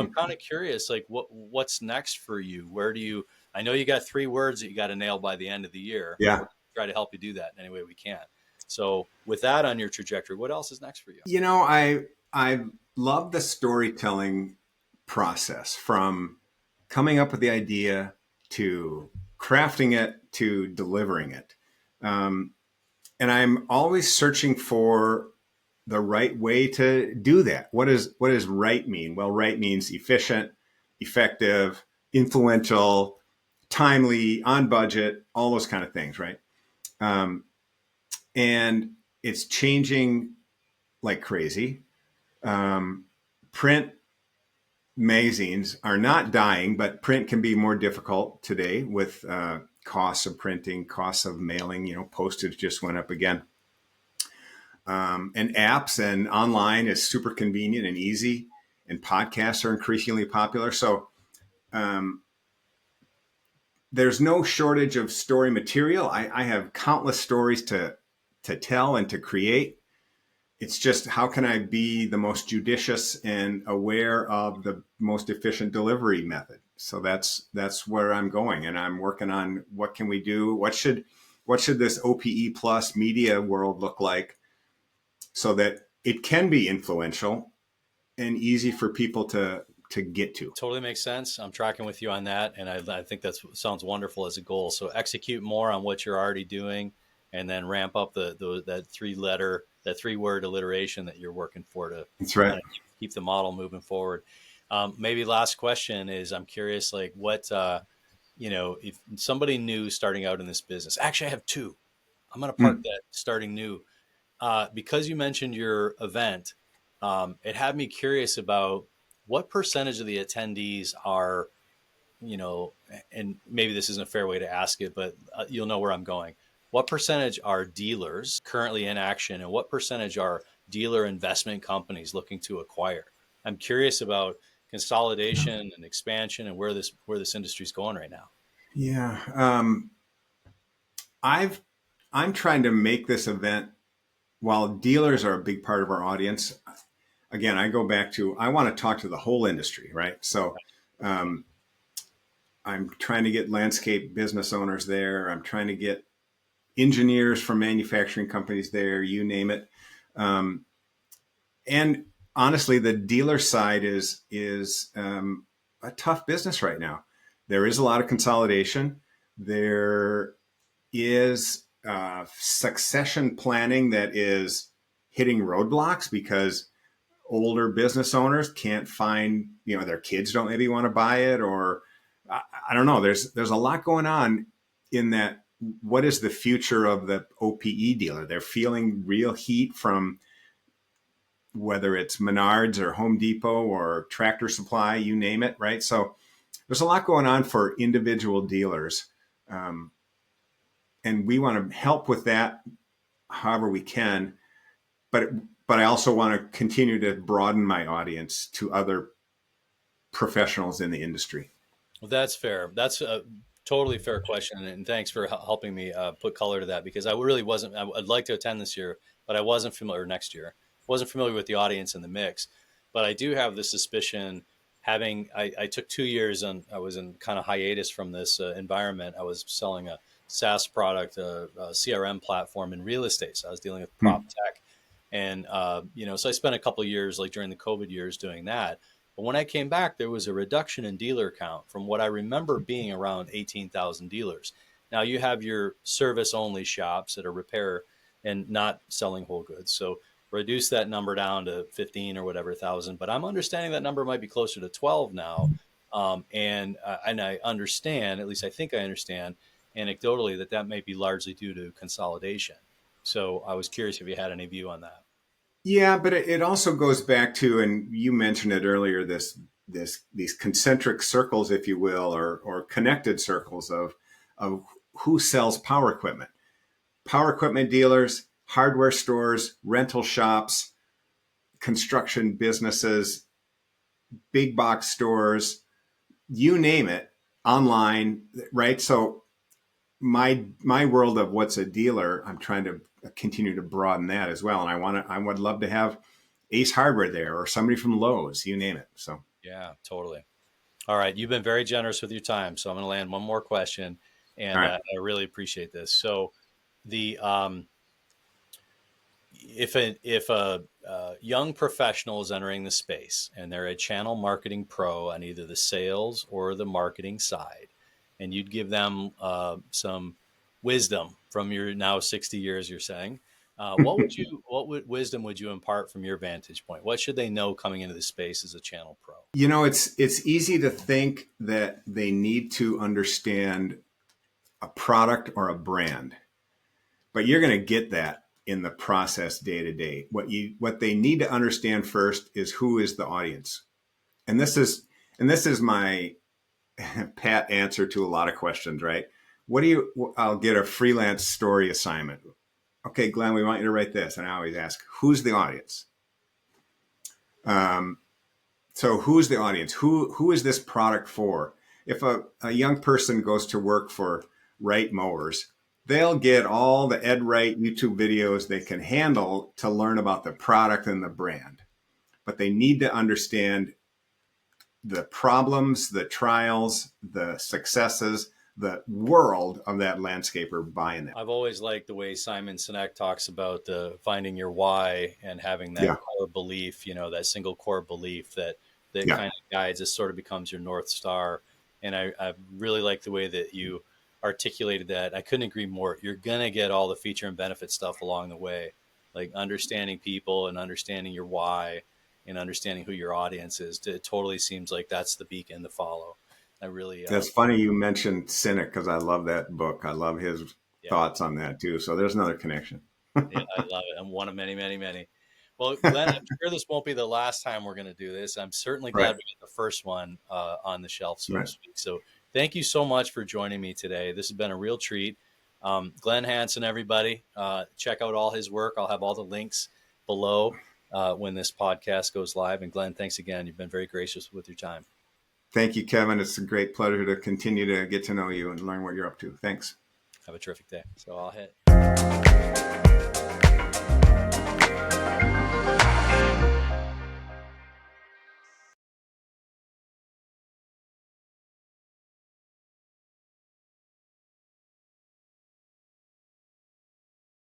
I'm kind of curious, like what's next for you? Where do you? I know you got 3 words that you got to nail by the end of the year. Yeah. We're try to help you do that in any way we can. So with that on your trajectory, what else is next for you? You know, I love the storytelling process, from coming up with the idea to crafting it to delivering it. And I'm always searching for the right way to do that. What does right mean? Well, right means efficient, effective, influential, timely, on budget, all those kind of things, right? Um, and it's changing like crazy. Print magazines are not dying, but print can be more difficult today with costs of printing, costs of mailing. Postage just went up again. And apps and online is super convenient and easy, and podcasts are increasingly popular. So there's no shortage of story material. I have countless stories to tell and to create. It's just, how can I be the most judicious and aware of the most efficient delivery method? So that's where I'm going, and I'm working on what can we do. What should this OPE plus media world look like, so that it can be influential and easy for people to get to. Totally makes sense. I'm tracking with you on that, and I think that sounds wonderful as a goal. So execute more on what you're already doing, and then ramp up that 3-word alliteration that you're working for to That's right. kind of keep the model moving forward. Maybe last question is, I'm curious, like what if somebody new starting out in this business. Actually, I have 2. I'm going to park that starting new. Because you mentioned your event, it had me curious about what percentage of the attendees are, and maybe this isn't a fair way to ask it, but you'll know where I'm going. What percentage are dealers currently in action, and what percentage are dealer investment companies looking to acquire? I'm curious about consolidation and expansion and where this industry is going right now. Yeah. I'm trying to make this event, while dealers are a big part of our audience. Again, I go back to, I want to talk to the whole industry, right? So I'm trying to get landscape business owners there. I'm trying to get engineers from manufacturing companies there, you name it. And honestly, the dealer side is a tough business right now. There is a lot of consolidation. There is succession planning that is hitting roadblocks, because older business owners can't find, their kids don't maybe want to buy it, or I don't know. There's a lot going on in that. What is the future of the OPE dealer? They're feeling real heat from, whether it's Menards or Home Depot or Tractor Supply, you name it, right? So there's a lot going on for individual dealers. And we want to help with that however we can. But I also want to continue to broaden my audience to other professionals in the industry. Well, that's fair. That's a totally fair question, and thanks for helping me put color to that, because I really wasn't. I'd like to attend this year, but I wasn't familiar next year. Wasn't familiar with the audience in the mix, but I do have the suspicion. I took 2 years and I was in kind of hiatus from this environment. I was selling a SaaS product, a CRM platform in real estate. So I was dealing with prop tech, and so I spent a couple of years, like during the COVID years, doing that. But when I came back, there was a reduction in dealer count from what I remember being around 18,000 dealers. Now you have your service only shops that are repair and not selling whole goods. So reduce that number down to 15 or whatever thousand. But I'm understanding that number might be closer to 12 now. And I understand, at least I think I understand anecdotally, that may be largely due to consolidation. So I was curious if you had any view on that. Yeah, but it also goes back to, and you mentioned it earlier, these concentric circles, if you will, or connected circles of who sells power equipment. Power equipment dealers, hardware stores, rental shops, construction businesses, big box stores, you name it, online, right? So my world of what's a dealer, I'm trying to continue to broaden that as well. And I would love to have Ace Hardware there, or somebody from Lowe's, you name it. So Yeah, totally. All right. You've been very generous with your time. So I'm going to land one more question, all and right. I really appreciate this. So the, if a young professional is entering the space and they're a channel marketing pro on either the sales or the marketing side, and you'd give them some wisdom from your now 60 years, you're saying, what wisdom would you impart from your vantage point? What should they know coming into the space as a channel pro? You know, it's easy to think that they need to understand a product or a brand, but you're going to get that in the process day to day. What they need to understand first is who is the audience. And this is my pat answer to a lot of questions, right? I'll get a freelance story assignment. Okay, Glenn, we want you to write this. And I always ask, who's the audience? So who's the audience? Who is this product for? If a young person goes to work for Wright Mowers, they'll get all the Ed Wright YouTube videos they can handle to learn about the product and the brand. But they need to understand the problems, the trials, the successes, the world of that landscaper buying them. I've always liked the way Simon Sinek talks about the finding your why and having that Yeah. core belief, that single core belief that Yeah. kind of guides us, sort of becomes your North Star. And I really like the way that you articulated that. I couldn't agree more. You're going to get all the feature and benefit stuff along the way, like understanding people and understanding your why and understanding who your audience is. It totally seems like that's the beacon to follow. I really, That's funny you mentioned Sinek, because I love that book. I love his thoughts on that too. So there's another connection. Yeah, I love it. I'm one of many, many, many. Well, Glenn, I'm sure this won't be the last time we're going to do this. I'm certainly glad Right. we got the first one on the shelf, so to Right. speak. So thank you so much for joining me today. This has been a real treat. Glenn Hansen, everybody, check out all his work. I'll have all the links below when this podcast goes live. And Glenn, thanks again. You've been very gracious with your time. Thank you, Kevin. It's a great pleasure to continue to get to know you and learn what you're up to. Thanks. Have a terrific day. So I'll hit.